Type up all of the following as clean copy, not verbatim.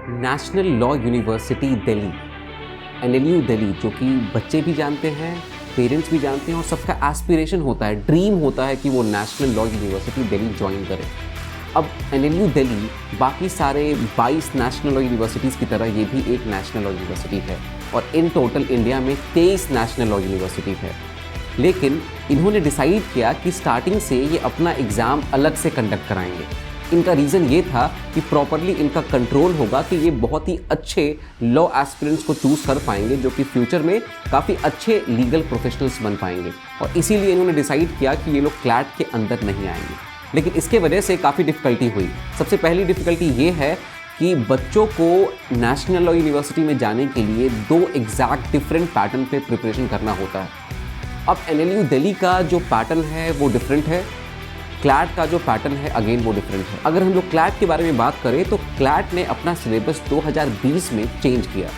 National law university Delhi, NLU Delhi, जो कि बच्चे भी जानते हैं, पेरेंट्स भी जानते हैं और सबका एस्पिरेशन होता है, ड्रीम होता है कि वो national law university Delhi join करें। अब NLU दिल्ली बाकी सारे 22 नेशनल लॉ यूनिवर्सिटीज़ की तरह ये भी एक नेशनल लॉ यूनिवर्सिटी है और इन टोटल इंडिया में 23 नेशनल लॉ यूनिवर्सिटी है। लेकिन इन्होंने डिसाइड किया कि स्टार्टिंग से ये अपना एग्ज़ाम अलग से कंडक्ट कराएंगे। इनका रीज़न ये था कि प्रॉपरली इनका कंट्रोल होगा कि ये बहुत ही अच्छे लॉ एस्पिरेंट्स को चूज़ कर पाएंगे जो कि फ्यूचर में काफ़ी अच्छे लीगल प्रोफेशनल्स बन पाएंगे, और इसीलिए इन्होंने डिसाइड किया कि ये लोग क्लैट के अंदर नहीं आएंगे। लेकिन इसके वजह से काफ़ी डिफ़िकल्टी हुई। सबसे पहली डिफ़िकल्टी ये है कि बच्चों को नेशनल लॉ यूनिवर्सिटी में जाने के लिए 2 एग्जैक्ट डिफरेंट पैटर्न पे प्रिपरेशन करना होता है। अब NLU दिल्ली का जो पैटर्न है वो डिफरेंट है, क्लैट का जो पैटर्न है अगेन वो डिफरेंट है। अगर हम लोग क्लैट के बारे में बात करें तो क्लैट ने अपना सिलेबस 2020 में चेंज किया,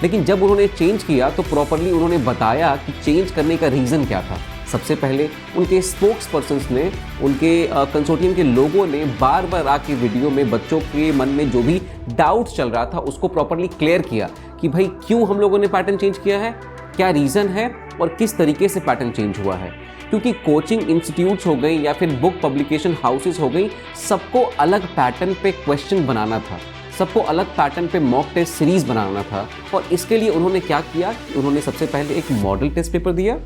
लेकिन जब उन्होंने चेंज किया तो प्रॉपरली उन्होंने बताया कि चेंज करने का रीज़न क्या था। सबसे पहले उनके स्पोक्स पर्सन्स ने, उनके कंसोर्टियम के लोगों ने बार बार आके वीडियो में बच्चों के मन में जो भी डाउट्स चल रहा था उसको प्रॉपरली क्लियर किया कि भाई क्यों हम लोगों ने पैटर्न चेंज किया है, क्या रीज़न है और किस तरीके से पैटर्न चेंज हुआ है। क्योंकि कोचिंग इंस्टीट्यूट्स हो गई या फिर बुक पब्लिकेशन हाउसेस हो गई, सबको अलग पैटर्न पे क्वेश्चन बनाना था, सबको अलग पैटर्न पे मॉक टेस्ट सीरीज बनाना था। और इसके लिए उन्होंने क्या किया, उन्होंने सबसे पहले एक मॉडल टेस्ट पेपर दिया,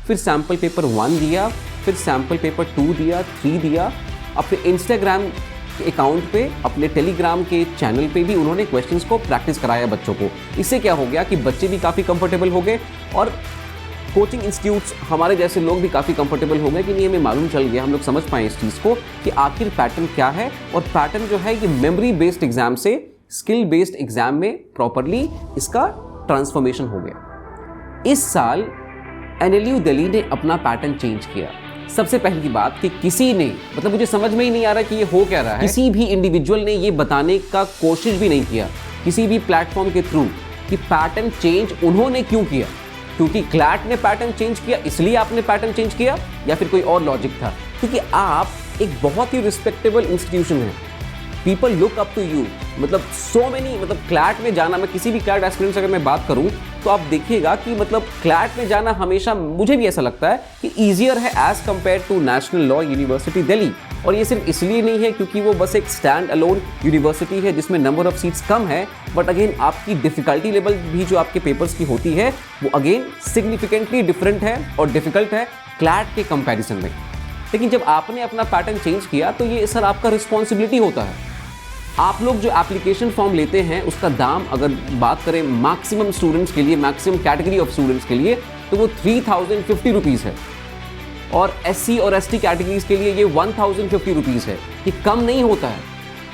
फिर सैम्पल पेपर 1 दिया, फिर सैम्पल पेपर 2 दिया, 3 दिया। अपने इंस्टाग्राम के अकाउंट पे, अपने टेलीग्राम के चैनल पे भी उन्होंने क्वेश्चंस को प्रैक्टिस कराया बच्चों को। इससे क्या हो गया कि बच्चे भी काफ़ी कंफर्टेबल हो गए और कोचिंग इंस्टीट्यूट्स, हमारे जैसे लोग भी काफ़ी कंफर्टेबल हो गए कि नहीं, हमें मालूम चल गया, हम लोग समझ पाएँ इस चीज़ को कि आखिर पैटर्न क्या है। और पैटर्न जो है ये मेमोरी बेस्ड एग्जाम से स्किल बेस्ड एग्जाम में प्रॉपरली इसका ट्रांसफॉर्मेशन हो गया। इस साल NLU दिल्ली ने अपना पैटर्न चेंज किया। सबसे पहली की बात कि किसी ने, मतलब मुझे समझ में ही नहीं आ रहा कि ये हो क्या रहा है, किसी भी इंडिविजुअल ने ये बताने का कोशिश भी नहीं किया किसी भी प्लेटफॉर्म के थ्रू कि पैटर्न चेंज उन्होंने क्यों किया। क्योंकि क्लैट ने पैटर्न चेंज किया इसलिए आपने पैटर्न चेंज किया, या फिर कोई और लॉजिक था? क्योंकि आप एक बहुत ही रिस्पेक्टेबल इंस्टीट्यूशन है, people look up to you. मतलब सो मेनी, मतलब क्लैट में जाना, मैं किसी भी क्लैट एस्पिरेंट से अगर मैं बात करूं तो आप देखिएगा कि मतलब क्लैट में जाना हमेशा, मुझे भी ऐसा लगता है कि ईजियर है as compared to national law university Delhi. और ये सिर्फ इसलिए नहीं है क्योंकि वो बस एक स्टैंड अलोन यूनिवर्सिटी है जिसमें नंबर ऑफ सीट्स कम है, बट अगेन आपकी डिफिकल्टी लेवल भी जो आपके पेपर्स की होती है वो अगेन सिग्निफिकेंटली डिफरेंट है और डिफिकल्ट है क्लैट के कंपैरिजन में। लेकिन जब आपने अपना पैटर्न चेंज किया तो ये सर आपका रिस्पॉन्सिबिलिटी होता है। आप लोग जो एप्लीकेशन फॉर्म लेते हैं उसका दाम अगर बात करें मैक्सिमम स्टूडेंट्स के लिए, मैक्सिमम कैटेगरी ऑफ स्टूडेंट्स के लिए, तो वो 3050 रुपीज़ है, और SC और ST कैटेगरीज के लिए ये 1050 रुपीज़ है। ये कम नहीं होता है,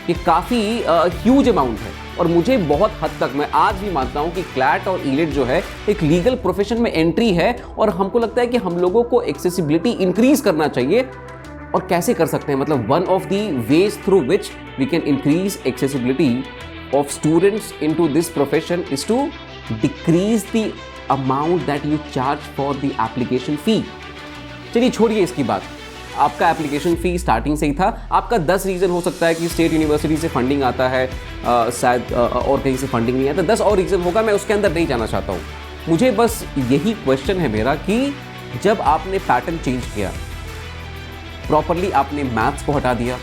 ये काफ़ी ह्यूज अमाउंट है। और मुझे बहुत हद तक, मैं आज भी मानता हूँ कि क्लैट और ईलेट जो है एक लीगल प्रोफेशन में एंट्री है, और हमको लगता है कि हम लोगों को एक्सेसिबिलिटी इंक्रीज करना चाहिए। और कैसे कर सकते हैं, मतलब one of the ways through which we can increase accessibility of students into this profession is to decrease the amount that you charge for the application fee. चलिए छोड़िए इसकी बात, आपका एप्लीकेशन फ़ी स्टार्टिंग से ही था। आपका 10 रीज़न हो सकता है कि स्टेट यूनिवर्सिटी से फंडिंग आता है, शायद और कहीं से फंडिंग नहीं आता, 10 और रीज़न होगा, मैं उसके अंदर नहीं जाना चाहता हूँ। मुझे बस यही क्वेश्चन है मेरा कि जब आपने पैटर्न चेंज किया, प्रॉपरली आपने मैथ्स को हटा दिया,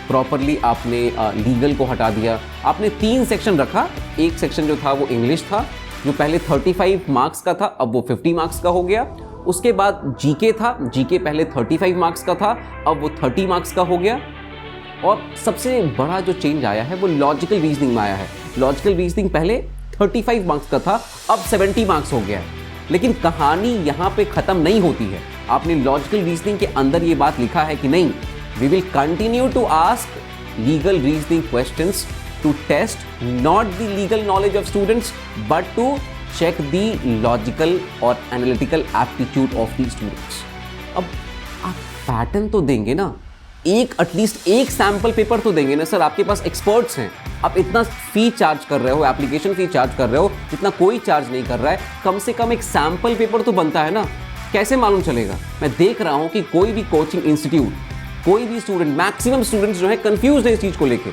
प्रॉपरली आपने लीगल को हटा दिया, आपने 3 सेक्शन रखा। एक सेक्शन जो था वो इंग्लिश था, जो पहले 35 मार्क्स का था, अब वो 50 मार्क्स का हो गया। उसके बाद जीके था, जीके पहले 35 मार्क्स का था, अब वो 30 मार्क्स का हो गया। और सबसे बड़ा जो चेंज आया है वो लॉजिकल रीजनिंग में आया है। लॉजिकल रीजनिंग पहले 35 मार्क्स का था, अब 70 मार्क्स हो गया है। लेकिन कहानी यहाँ पे ख़त्म नहीं होती है। आपने लॉजिकल रीजनिंग के अंदर ये बात लिखा है कि नहीं, we will continue to ask legal reasoning questions to test not the legal knowledge of students but to check the logical और analytical aptitude of the students. अब आप पैटर्न तो देंगे ना, एटलीस्ट एक सैम्पल पेपर तो देंगे ना सर, आपके पास एक्सपर्ट्स हैं। आप इतना फी चार्ज कर रहे हो, एप्लीकेशन फी चार्ज कर रहे हो, जितना कोई चार्ज नहीं कर रहा है, कम से कम एक सैम्पल पेपर तो बनता है ना। कैसे मालूम चलेगा? मैं देख रहा हूँ कि कोई भी कोचिंग इंस्टीट्यूट, कोई भी स्टूडेंट, मैक्सिमम स्टूडेंट्स जो है कंफ्यूज है इस चीज़ को लेके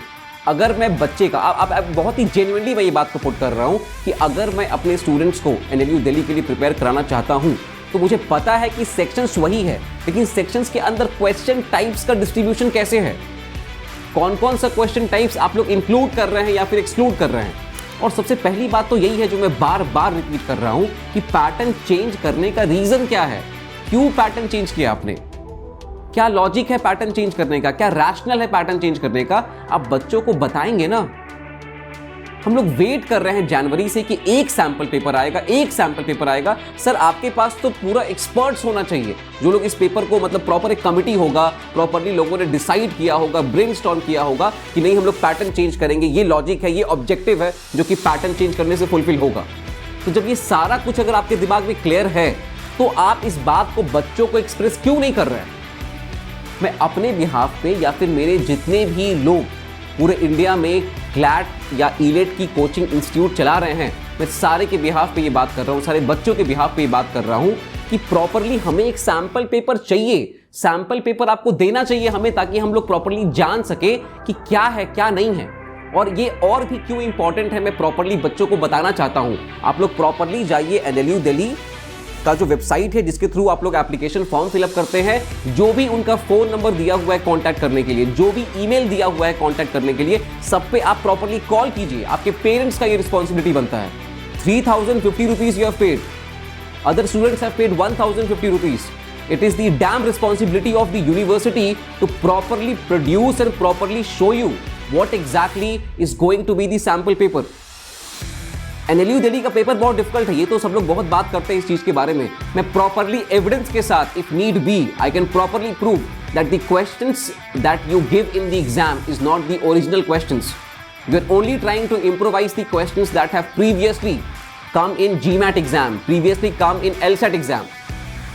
अगर मैं बच्चे का अब बहुत ही जेन्युइनली मैं ये बात को पुट कर रहा हूँ कि अगर मैं अपने स्टूडेंट्स को एनएलयू दिल्ली के लिए प्रिपेयर कराना चाहता हूँ तो मुझे पता है कि सेक्शंस वही है, लेकिन सेक्शंस के अंदर क्वेश्चन टाइप्स का डिस्ट्रीब्यूशन कैसे है, कौन कौन सा क्वेश्चन टाइप्स आप लोग इंक्लूड कर रहे हैं या फिर एक्सक्लूड कर रहे हैं। और सबसे पहली बात तो यही है जो मैं बार बार रिपीट कर रहा हूं कि पैटर्न चेंज करने का रीजन क्या है, क्यों पैटर्न चेंज किया आपने, क्या लॉजिक है पैटर्न चेंज करने का, क्या रैशनल है पैटर्न चेंज करने का। आप बच्चों को बताएंगे ना। हम लोग वेट कर रहे हैं जनवरी से कि एक सैंपल पेपर आएगा। सर आपके पास तो पूरा एक्सपर्ट्स होना चाहिए, जो लोग इस पेपर को मतलब प्रॉपर एक कमिटी होगा, प्रॉपरली लोगों ने डिसाइड किया होगा, ब्रेनस्टॉर्म किया होगा कि नहीं हम लोग पैटर्न चेंज करेंगे, ये लॉजिक है, ये ऑब्जेक्टिव है जो कि पैटर्न चेंज करने से फुलफिल होगा। तो जब ये सारा कुछ अगर आपके दिमाग में क्लियर है तो आप इस बात को बच्चों को एक्सप्रेस क्यों नहीं कर रहे हैं। मैं अपने बिहाफ पे या फिर मेरे जितने भी लोग पूरे इंडिया में क्लैट या ईलेट की कोचिंग इंस्टीट्यूट चला रहे हैं, मैं सारे के बिहाफ पे ये बात कर रहा हूँ, सारे बच्चों के बिहाफ पे ये बात कर रहा हूँ कि प्रॉपरली हमें एक सैंपल पेपर चाहिए, सैंपल पेपर आपको देना चाहिए हमें, ताकि हम लोग प्रॉपरली जान सके कि क्या है क्या नहीं है। और ये और भी क्यों इंपॉर्टेंट है मैं प्रॉपरली बच्चों को बताना चाहता हूँ। आप लोग प्रॉपरली जाइए एनएलयू दिल्ली का जो वेबसाइट है जिसके थ्रू आप लोग एप्लीकेशन फॉर्म फिलअप करते हैं, जो भी उनका फोन नंबर दिया हुआ है कांटेक्ट करने के लिए, जो भी ईमेल दिया हुआ है कांटेक्ट करने के लिए, सब पे आप प्रॉपरली कॉल कीजिए। आपके पेरेंट्स का ये रिस्पॉन्सिबिलिटी बनता है। 3050 rupees you have paid, other students have paid 1050 rupees. It is the damn responsibility of the university to properly produce and properly show you what exactly is going to be the sample paper. NLU Delhi का paper बहुत difficult है, ये तो सब लोग बहुत बात करते हैं इस चीज के बारे में। मैं प्रॉपरली एविडेंस के साथ, if need be, I can properly prove that the questions that you give in the exam is not the original questions. You are only trying to improvise the questions that have previously come in GMAT exam, previously come in LSAT exam.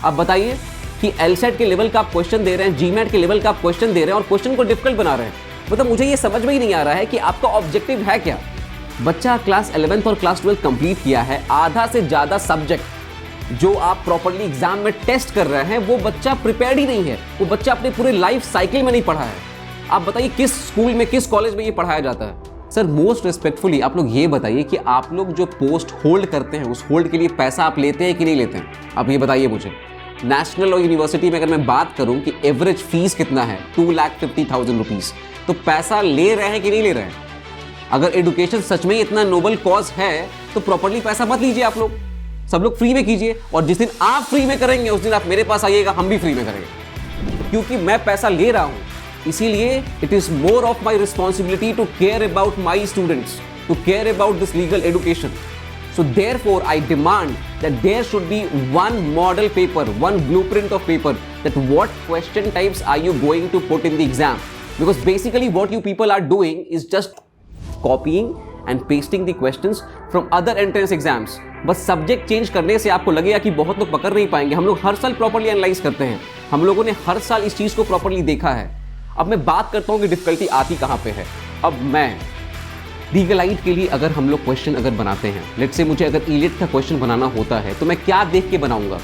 अब बताइए कि एलसेट के level का आप question दे रहे हैं, GMAT के level का आप क्वेश्चन दे रहे हैं और क्वेश्चन को डिफिकल्ट बना रहे हैं। मतलब मुझे ये समझ में ही नहीं आ रहा है कि आपका ऑब्जेक्टिव है क्या। बच्चा क्लास 11th और क्लास 12 कंप्लीट किया है, आधा से ज्यादा सब्जेक्ट जो आप प्रॉपर्ली एग्जाम में टेस्ट कर रहे हैं वो बच्चा प्रिपेयर्ड ही नहीं है, वो बच्चा अपने पूरे लाइफ साइकिल में नहीं पढ़ा है। आप बताइए किस स्कूल में, किस कॉलेज में ये पढ़ाया जाता है। सर मोस्ट रिस्पेक्टफुली आप लोग ये बताइए कि आप लोग जो पोस्ट होल्ड करते हैं उस होल्ड के लिए पैसा आप लेते हैं कि नहीं लेते हैं, आप ये बताइए मुझे। नेशनल और यूनिवर्सिटी में अगर मैं बात करूं कि एवरेज फीस कितना है 2,50,000 रुपीज, तो पैसा ले रहे हैं कि नहीं ले रहे हैं। अगर एजुकेशन सच में इतना नोबल कॉज है तो प्रॉपर्ली पैसा मत लीजिए, आप लोग सब लोग फ्री में कीजिए, और जिस दिन आप फ्री में करेंगे उस दिन आप मेरे पास आइएगा, हम भी फ्री में करेंगे। क्योंकि मैं पैसा ले रहा हूं, इसीलिए it is more of my responsibility to care about my students, to care about this legal education. So therefore, I demand that there should be one model paper, one blueprint of paper, that what question types are you going to put in the exam? Because basically what you people are doing is just copying and pasting the questions from other entrance exams. बस subject change करने से आपको लगेगा कि बहुत लोग पकड़ नहीं पाएंगे। हम लोग हर साल प्रॉपर्ली एनालाइज करते हैं, हम लोगों ने हर साल इस चीज़ को प्रॉपर्ली देखा है। अब मैं बात करता हूँ कि डिफिकल्टी आती कहाँ पे है। अब मैं लीगलाइट के लिए अगर हम लोग क्वेश्चन अगर बनाते हैं, लेट से मुझे अगर ईलेट का क्वेश्चन बनाना होता है तो मैं क्या देख के बनाऊंगा।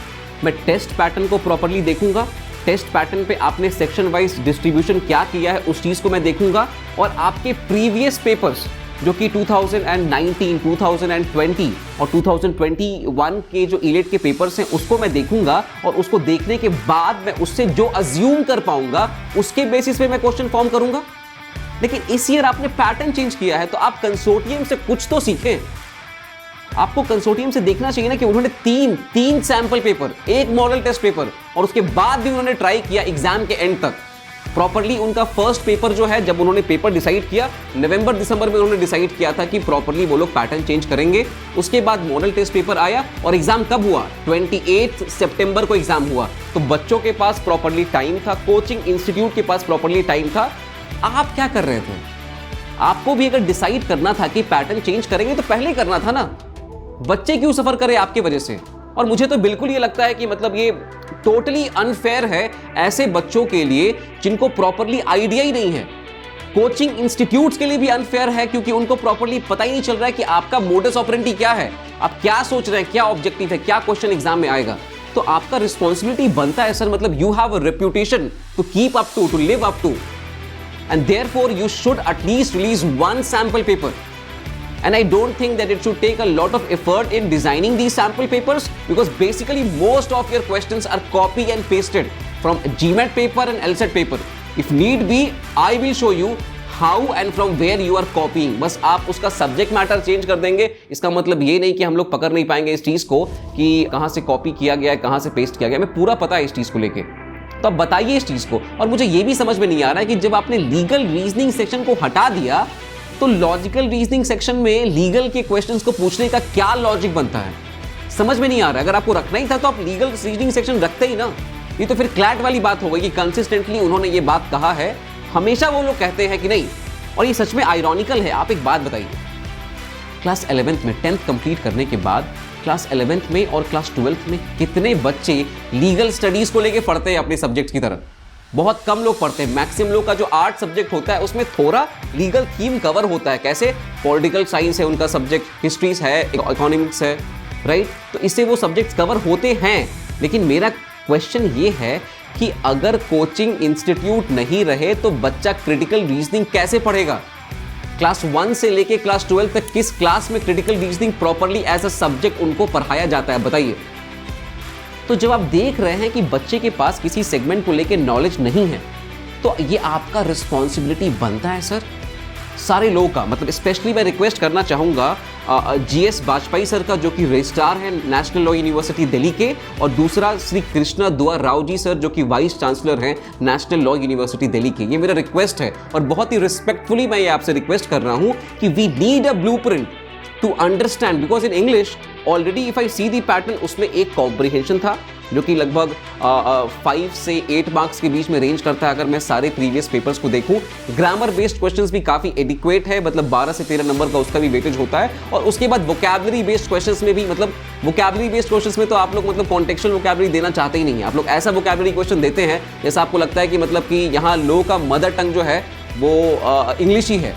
मैं टेस्ट पैटर्न को प्रॉपर्ली देखूंगा, टेस्ट पैटर्न पे आपने सेक्शन वाइज डिस्ट्रीब्यूशन क्या किया है उस चीज़ को मैं देखूंगा, और आपके प्रीवियस पेपर्स जो कि 2019, 2020 और 2021 के जो ईलेट के पेपर्स हैं उसको मैं देखूंगा, और उसको देखने के बाद मैं उससे जो अज्यूम कर पाऊंगा उसके बेसिस पे मैं क्वेश्चन फॉर्म करूंगा। लेकिन इस ईयर आपने पैटर्न चेंज किया है तो आप कंसोर्टियम से कुछ तो सीखें। आपको कंसोर्टियम से देखना चाहिए ना कि उन्होंने तीन सैंपल पेपर, एक मॉडल टेस्ट पेपर, और उसके बाद भी उन्होंने ट्राई किया एग्जाम के एंड तक प्रॉपर्ली। उनका फर्स्ट पेपर जो है, जब उन्होंने पेपर डिसाइड किया नवंबर दिसंबर में, उन्होंने डिसाइड किया था कि प्रॉपर्ली वो लोग पैटर्न चेंज करेंगे। उसके बाद मॉडल टेस्ट पेपर आया और एग्जाम कब हुआ, 28 सितंबर को एग्जाम हुआ। तो बच्चों के पास प्रॉपर्ली टाइम था, कोचिंग इंस्टीट्यूट के पास प्रॉपर्ली टाइम था। आप क्या कर रहे थे? आपको भी अगर डिसाइड करना था कि पैटर्न चेंज करेंगे तो पहले करना था ना। बच्चे क्यों सफर करें आपके वजह से? और मुझे तो बिल्कुल ये लगता है कि मतलब ये टोटली अनफेयर है ऐसे बच्चों के लिए जिनको प्रॉपर्ली आइडिया ही नहीं है। कोचिंग इंस्टीट्यूट्स के लिए भी अनफेयर है क्योंकि उनको प्रॉपर्ली पता ही नहीं चल रहा है कि आपका मोडस ऑपरेंडी क्या है, आप क्या सोच रहे हैं, क्या ऑब्जेक्टिव है, क्या क्वेश्चन एग्जाम में आएगा। तो आपका रिस्पॉन्सिबिलिटी बनता है सर, मतलब you have a reputation to keep up to live up to. and therefore you should at least release one sample paper. And I don't think that it should take a lot of effort in designing these sample papers, because basically most of your questions are copy and pasted from GMAT paper and LSAT paper. If need be, I will show you how and from where you are copying. बस आप उसका subject matter change कर देंगे, इसका मतलब ये नहीं कि हम लोग पकड़ नहीं पाएंगे इस चीज़ को कि कहाँ से कॉपी किया गया है, कहाँ से पेस्ट किया गया। हमें पूरा पता है इस चीज़ को लेके, तो अब बताइए इस चीज़ को। और मुझे ये भी समझ में नहीं आ रहा है कि जब आपने लीगल रीजनिंग सेक्शन को हटा दिया तो लॉजिकल रीजनिंग सेक्शन में लीगल के क्वेश्चंस को पूछने का क्या लॉजिक बनता है, समझ में नहीं आ रहा है। अगर आपको रखना ही था तो आप लीगल रीजनिंग सेक्शन रखते ही ना। ये तो फिर क्लैट वाली बात हो गई कि कंसिस्टेंटली उन्होंने ये बात कहा है, हमेशा वो लोग कहते हैं कि नहीं, और ये सच में आयरॉनिकल है। आप एक बात बताइए, क्लास 11th में 10th कंप्लीट करने के बाद क्लास 11th में और क्लास 12th में कितने बच्चे लीगल स्टडीज को लेके पढ़ते हैं अपने सब्जेक्ट की तरह? बहुत कम लोग पढ़ते हैं। मैक्सिमम लोग का जो आर्ट सब्जेक्ट होता है उसमें थोड़ा लीगल थीम कवर होता है। कैसे? पॉलिटिकल साइंस है उनका सब्जेक्ट, हिस्ट्रीज है, इकोनॉमिक्स है, राइट? तो इससे वो सब्जेक्ट्स कवर होते हैं। लेकिन मेरा क्वेश्चन ये है कि अगर कोचिंग इंस्टीट्यूट नहीं रहे तो बच्चा क्रिटिकल रीजनिंग कैसे पढ़ेगा? क्लास 1 से लेके क्लास 12 तक किस क्लास में critical reasoning properly as a subject उनको पढ़ाया जाता है, बताइए। तो जब आप देख रहे हैं कि बच्चे के पास किसी सेगमेंट को लेके नॉलेज नहीं है, तो ये आपका रिस्पॉन्सिबिलिटी बनता है सर, सारे लोगों का। मतलब स्पेशली मैं रिक्वेस्ट करना चाहूँगा GS वाजपेयी सर का, जो कि रजिस्ट्रार है नेशनल लॉ यूनिवर्सिटी दिल्ली के, और दूसरा श्री कृष्णा दुआ राव जी सर, जो कि वाइस चांसलर हैं नेशनल लॉ यूनिवर्सिटी दिल्ली के। ये मेरा रिक्वेस्ट है और बहुत ही रिस्पेक्टफुली मैं ये आपसे रिक्वेस्ट कर रहा हूँ कि we need a blueprint to understand, because in English already if I see the pattern, उसमें एक कॉम्प्रिहेंशन था जो कि लगभग 5 से 8 मार्क्स के बीच में रेंज करता है अगर मैं सारे प्रीवियस पेपर्स को देखूं। ग्रामर बेस्ड क्वेश्चंस भी काफ़ी एडिक्वेट है, मतलब 12 से 13 नंबर का उसका भी वेटेज होता है। और उसके बाद वोकैबुलरी बेस्ड क्वेश्चंस में भी, मतलब वोकैबुलरी बेस्ड क्वेश्चंस में तो आप लोग मतलब कॉन्टेक्चुअल वोकैबुलरी देना चाहते ही नहीं है। आप लोग ऐसा वोकैबुलरी क्वेश्चन देते हैं जैसा आपको लगता है कि मतलब कि यहाँ लोगों का मदर टंग जो है वो इंग्लिश ही है,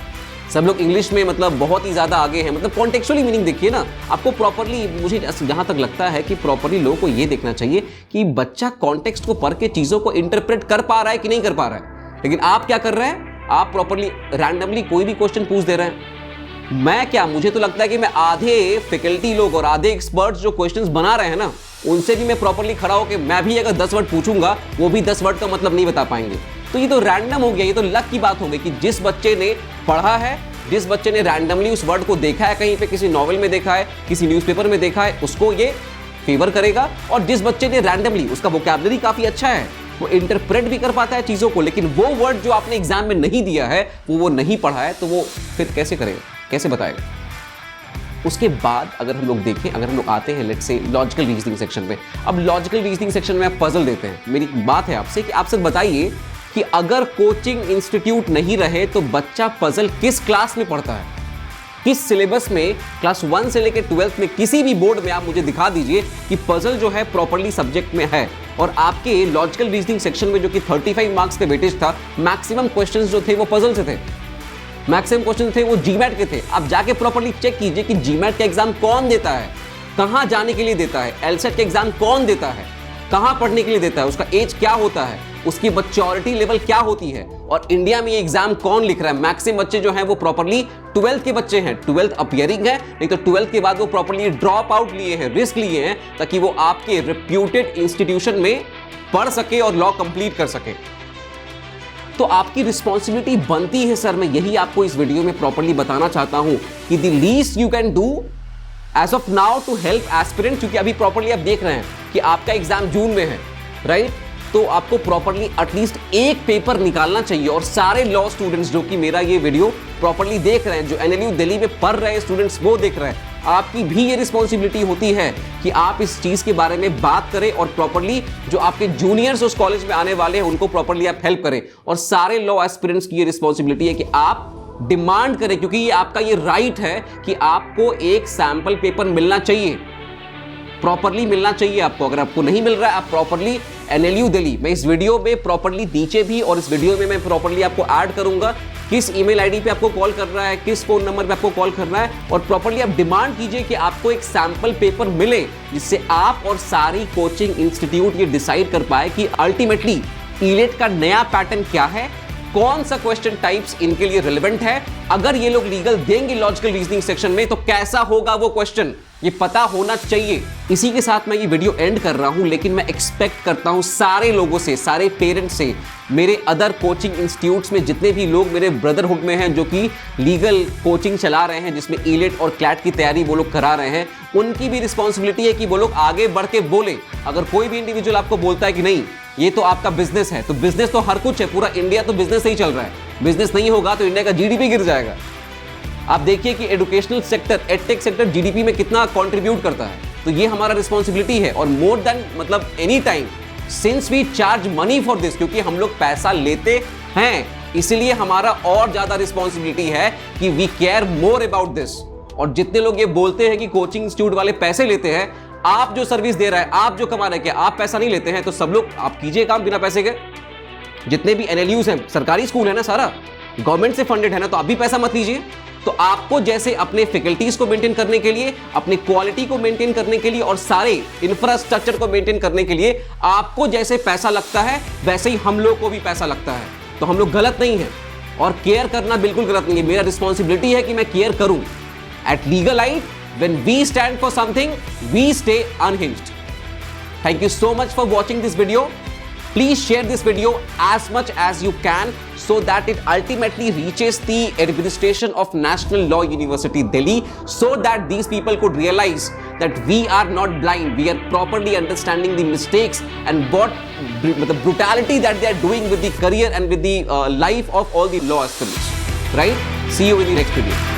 सब लोग इंग्लिश में मतलब बहुत ही ज़्यादा आगे हैं। मतलब कॉन्टेक्चुअली मीनिंग देखिए ना, आपको प्रॉपर्ली, मुझे जहाँ तक लगता है कि प्रॉपर्ली लोगों को ये देखना चाहिए कि बच्चा कॉन्टेक्स्ट को पढ़ के चीज़ों को इंटरप्रेट कर पा रहा है कि नहीं कर पा रहा है। लेकिन आप क्या कर रहे हैं, आप प्रॉपर्ली रैंडमली कोई भी क्वेश्चन पूछ दे रहे हैं। मैं क्या, मुझे तो लगता है कि मैं आधे फैकल्टी लोग और आधे एक्सपर्ट्स जो क्वेश्चंस बना रहे हैं ना, उनसे भी मैं प्रॉपर्ली खड़ा होकर मैं भी अगर 10 वर्ड पूछूंगा, वो भी 10 वर्ड का मतलब नहीं बता पाएंगे। तो ये तो रैंडम हो गया, ये तो लक की बात हो गई कि जिस बच्चे ने पढ़ा है, जिस बच्चे ने रैंडमली उस वर्ड को देखा है, कहीं पे किसी नॉवेल में देखा है, किसी न्यूज़पेपर में देखा है, उसको ये फेवर करेगा। और जिस बच्चे ने रैंडमली, उसका वोकैबुलरी काफ़ी अच्छा है, वो इंटरप्रेट भी कर पाता है चीज़ों को, लेकिन वो वर्ड जो आपने एग्जाम में नहीं दिया है, वो नहीं पढ़ा है, तो वो फिर कैसे करेगा, कैसे बताएगा? उसके बाद अगर हम लोग देखें, अगर हम लोग आते हैं let's say logical reasoning section में। अब लॉजिकल रीजनिंग सेक्शन में आप पजल देते हैं। मेरी बात है आपसे कि आप सब बताइए कि अगर कोचिंग इंस्टीट्यूट नहीं रहे तो बच्चा पजल किस क्लास में पढ़ता है, किस सिलेबस में? क्लास 1 से लेकर 12th में किसी भी बोर्ड में आप मुझे दिखा दीजिए कि पजल जो है प्रॉपर्ली सब्जेक्ट में है। और आपके लॉजिकल रीजनिंग सेक्शन में जो कि 35 मार्क्स के वेटेज था, मैक्सिमम क्वेश्चंस जो थे वो पजल से थे, मैक्सिमम क्वेश्चन थे वो जीमैट के थे। आप जाके प्रॉपर्ली चेक कीजिए कि जीमैट का एग्जाम कौन देता है, कहाँ जाने के लिए देता है, एलसेट का एग्जाम कौन देता है, कहाँ पढ़ने के लिए देता है, उसका एज क्या होता है, उसकी मैच्योरिटी लेवल क्या होती है, और इंडिया में ये एग्जाम कौन लिख रहा है। मैक्सिमम बच्चे जो हैं वो प्रॉपर्ली 12th के बच्चे हैं, 12th अपीयरिंग है, नहीं तो 12th के बाद वो प्रॉपर्ली ड्रॉप आउट लिए हैं, रिस्क लिए हैं, ताकि वो आपके रेप्यूटेड इंस्टीट्यूशन में पढ़ सके और लॉ कंप्लीट कर सके। तो आपकी रिस्पॉन्सिबिलिटी बनती है सर, मैं यही आपको इस वीडियो में प्रॉपर्ली बताना चाहता हूं कि the least you can do as of now to help aspirant, क्योंकि अभी प्रॉपर्ली आप देख रहे हैं कि आपका एग्जाम जून में है, राइट? तो आपको प्रॉपर्ली एटलीस्ट एक पेपर निकालना चाहिए। और सारे लॉ स्टूडेंट्स जो कि मेरा ये वीडियो प्रॉपर्ली देख रहे हैं, जो NLU दिल्ली में पढ़ रहे हैं स्टूडेंट्स, वो देख रहे हैं, आपकी भी ये रिस्पॉन्सिबिलिटी होती है कि आप इस चीज़ के बारे में बात करें और प्रॉपर्ली जो आपके जूनियर्स उस कॉलेज में आने वाले हैं उनको प्रॉपर्ली आप हेल्प करें। और सारे लॉ एस्पिरेंट्स की ये रिस्पॉन्सिबिलिटी है कि आप डिमांड करें, क्योंकि ये आपका ये राइट है कि आपको एक सैंपल पेपर मिलना चाहिए, प्रॉपर्ली मिलना चाहिए आपको। अगर आपको नहीं मिल रहा है, आप प्रॉपर्ली NLU दिल्ली, मैं इस वीडियो में प्रॉपर्ली नीचे भी और इस वीडियो में मैं प्रॉपर्ली आपको ऐड करूंगा किस ईमेल आईडी पे आपको कॉल कर रहा है, किस फोन नंबर पे आपको कॉल करना है, और प्रॉपर्ली आप डिमांड कीजिए कि आपको एक सैंपल पेपर मिले, जिससे आप और सारी कोचिंग इंस्टीट्यूट ये डिसाइड कर पाए कि अल्टीमेटली ईलेट का नया पैटर्न क्या है, कौन सा क्वेश्चन टाइप्स इनके लिए रिलेवेंट है, अगर ये लोग लीगल देंगे लॉजिकल रीजनिंग सेक्शन में तो कैसा होगा वो क्वेश्चन, ये पता होना चाहिए। इसी के साथ मैं ये वीडियो एंड कर रहा हूं, लेकिन मैं एक्सपेक्ट करता हूं सारे लोगों से, सारे पेरेंट्स से, मेरे अदर कोचिंग इंस्टीट्यूट्स में जितने भी लोग मेरे ब्रदरहुड में हैं जो कि लीगल कोचिंग चला रहे हैं, जिसमें ईलेट और क्लैट की तैयारी वो लोग करा रहे हैं, उनकी भी रिस्पॉन्सिबिलिटी है कि वो लोग आगे बढ़ के बोले। अगर कोई भी इंडिविजुअल आपको बोलता है कि नहीं ये तो आपका बिजनेस है, तो बिजनेस तो हर कुछ है, पूरा इंडिया तो बिजनेस से ही चल रहा है, बिजनेस नहीं होगा तो इंडिया का जीडीपी गिर जाएगा। आप देखिए कि educational sector, edtech sector GDP में कितना कंट्रीब्यूट करता है, तो ये हमारा रिस्पॉन्सिबिलिटी है। और मोर देन मतलब any time, since we charge money for this, क्योंकि हम लोग पैसा लेते हैं, इसलिए हमारा और ज्यादा रिस्पॉन्सिबिलिटी है कि we care more about this. और जितने लोग ये बोलते हैं कि कोचिंग इंस्टीट्यूट वाले पैसे लेते हैं, आप जो सर्विस दे रहा है, आप जो कमा रहे हैं, आप पैसा नहीं लेते हैं, तो सब लोग आप कीजिए काम बिना पैसे के। जितने भी एनएलयूज हैं, सरकारी स्कूल है ना, सारा गवर्नमेंट से फंडेड है ना, तो आप भी पैसा मत लीजिए। तो आपको जैसे अपने फैकल्टीज को मेंटेन करने के लिए, अपनी क्वालिटी को मेंटेन करने के लिए और सारे इंफ्रास्ट्रक्चर को मेंटेन करने के लिए आपको जैसे पैसा लगता है, वैसे ही हम लोग को भी पैसा लगता है। तो हम लोग गलत नहीं है, और केयर करना बिल्कुल गलत नहीं है। मेरा रिस्पॉन्सिबिलिटी है कि मैं केयर करूं। At legal aid, when we stand for something, we stay unhinged. Thank you so much for watching this video. Please share this video as much as you can so that it ultimately reaches the administration of National Law University Delhi, so that these people could realize that we are not blind. We are properly understanding the mistakes and what the brutality that they are doing with the career and with the life of all the law aspirants. Right? See you in the next video.